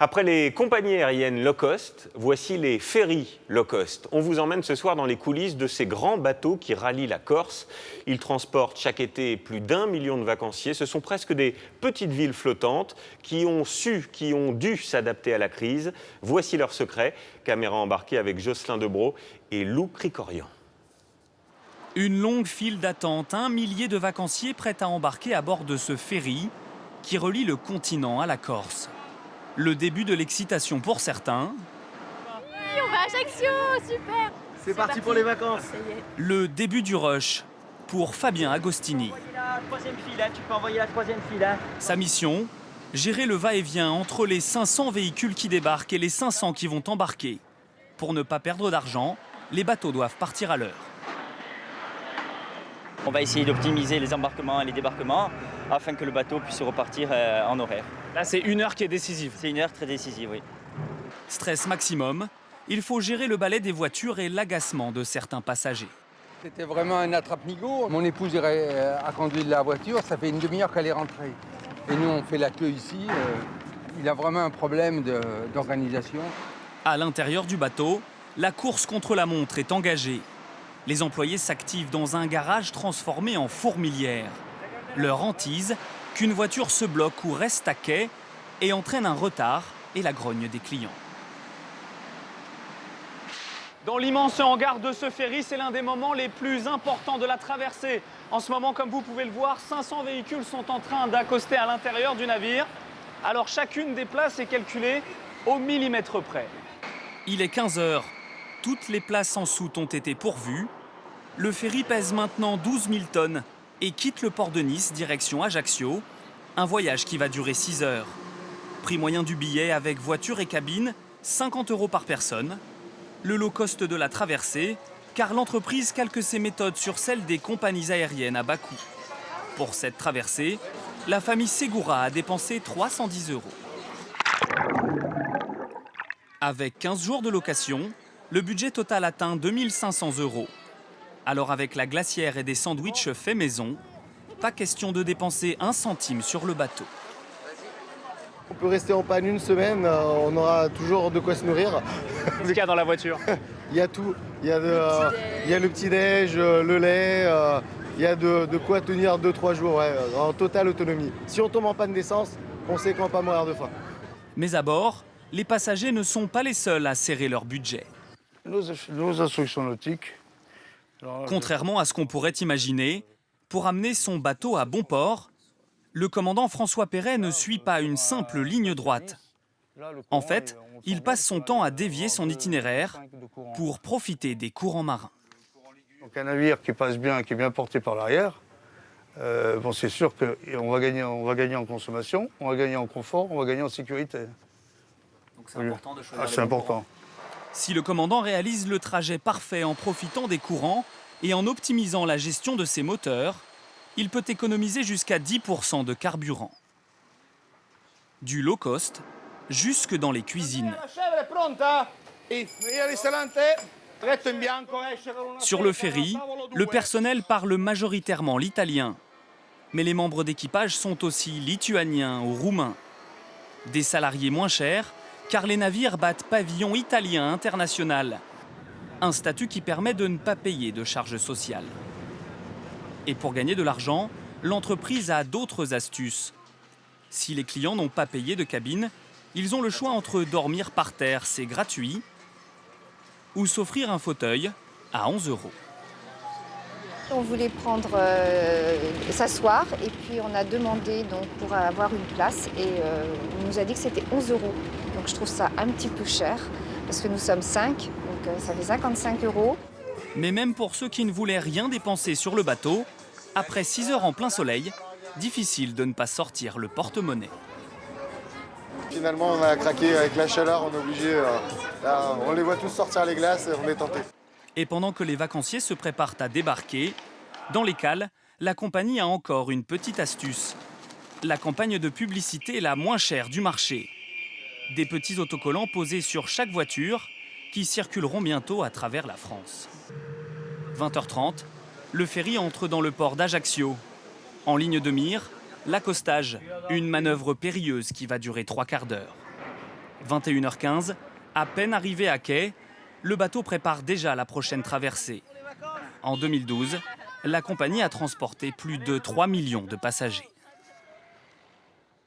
Après les compagnies aériennes low cost, voici les ferries low cost. On vous emmène ce soir dans les coulisses de ces grands bateaux qui rallient la Corse. Ils transportent chaque été plus d'1 million de vacanciers. Ce sont presque des petites villes flottantes qui ont dû s'adapter à la crise. Voici leur secret. Caméra embarquée avec Jocelyn Debro et Lou Cricorian. Une longue file d'attente, 1 millier de vacanciers prêts à embarquer à bord de ce ferry qui relie le continent à la Corse. Le début de l'excitation pour certains. Oui, on va à Ajaccio, super. C'est parti pour les vacances. Le début du rush pour Fabien Agostini. La troisième file, tu peux envoyer la troisième file. Sa mission, gérer le va-et-vient entre les 500 véhicules qui débarquent et les 500 qui vont embarquer. Pour ne pas perdre d'argent, les bateaux doivent partir à l'heure. On va essayer d'optimiser les embarquements et les débarquements afin que le bateau puisse repartir en horaire. Là, c'est une heure qui est décisive. C'est une heure très décisive, oui. Stress maximum, il faut gérer le balai des voitures et l'agacement de certains passagers. C'était vraiment un attrape-nigo. Mon épouse a conduit la voiture, ça fait une demi-heure qu'elle est rentrée. Et nous, on fait la queue ici. Il a vraiment un problème d'organisation. À l'intérieur du bateau, la course contre la montre est engagée. Les employés s'activent dans un garage transformé en fourmilière. Leur hantise, qu'une voiture se bloque ou reste à quai et entraîne un retard et la grogne des clients. Dans l'immense hangar de ce ferry, c'est l'un des moments les plus importants de la traversée. En ce moment, comme vous pouvez le voir, 500 véhicules sont en train d'accoster à l'intérieur du navire. Alors chacune des places est calculée au millimètre près. Il est 15 h. Toutes les places en soute ont été pourvues. Le ferry pèse maintenant 12 000 tonnes et quitte le port de Nice, direction Ajaccio. Un voyage qui va durer 6 heures. Prix moyen du billet avec voiture et cabine, 50 € par personne. Le low cost de la traversée, car l'entreprise calque ses méthodes sur celles des compagnies aériennes à bas coût. Pour cette traversée, la famille Segura a dépensé 310 €. Avec 15 jours de location, le budget total atteint 2 500 €. Alors avec la glacière et des sandwichs faits maison, pas question de dépenser 1 centime sur le bateau. On peut rester en panne une semaine, on aura toujours de quoi se nourrir. Qu'est-ce qu'il y a dans la voiture? Il y a tout. Il y a le petit-déj, le lait, il y a de quoi tenir 2-3 jours, ouais, en totale autonomie. Si on tombe en panne d'essence, on sait qu'on va pas mourir de faim. Mais à bord, les passagers ne sont pas les seuls à serrer leur budget. Nos instructions nautiques. Contrairement à ce qu'on pourrait imaginer, pour amener son bateau à bon port, le commandant François Perret ne suit pas une simple ligne droite. En fait, il passe son temps à dévier son itinéraire pour profiter des courants marins. Donc un navire qui passe bien, qui est bien porté par l'arrière, c'est sûr qu'on va gagner en consommation, on va gagner en confort, on va gagner en sécurité. Donc c'est important de choisir. C'est important. Si le commandant réalise le trajet parfait en profitant des courants et en optimisant la gestion de ses moteurs, il peut économiser jusqu'à 10% de carburant. Du low cost jusque dans les cuisines. Sur le ferry, le personnel parle majoritairement l'italien. Mais les membres d'équipage sont aussi lituaniens ou roumains. Des salariés moins chers, car les navires battent pavillon italien international. Un statut qui permet de ne pas payer de charges sociales. Et pour gagner de l'argent, l'entreprise a d'autres astuces. Si les clients n'ont pas payé de cabine, ils ont le choix entre dormir par terre, c'est gratuit, ou s'offrir un fauteuil à 11 €. On voulait s'asseoir et puis on a demandé donc, pour avoir une place et on nous a dit que c'était 11 €. Donc je trouve ça un petit peu cher parce que nous sommes 5, donc ça fait 55 €. Mais même pour ceux qui ne voulaient rien dépenser sur le bateau, après 6 heures en plein soleil, difficile de ne pas sortir le porte-monnaie. Finalement, on a craqué avec la chaleur, on est obligé. On les voit tous sortir les glaces, on est tentés. Et pendant que les vacanciers se préparent à débarquer, dans les cales, la compagnie a encore une petite astuce. La campagne de publicité la moins chère du marché. Des petits autocollants posés sur chaque voiture qui circuleront bientôt à travers la France. 20h30, le ferry entre dans le port d'Ajaccio. En ligne de mire, l'accostage, une manœuvre périlleuse qui va durer 3 quarts d'heure. 21h15, à peine arrivé à quai, le bateau prépare déjà la prochaine traversée. En 2012, la compagnie a transporté plus de 3 millions de passagers.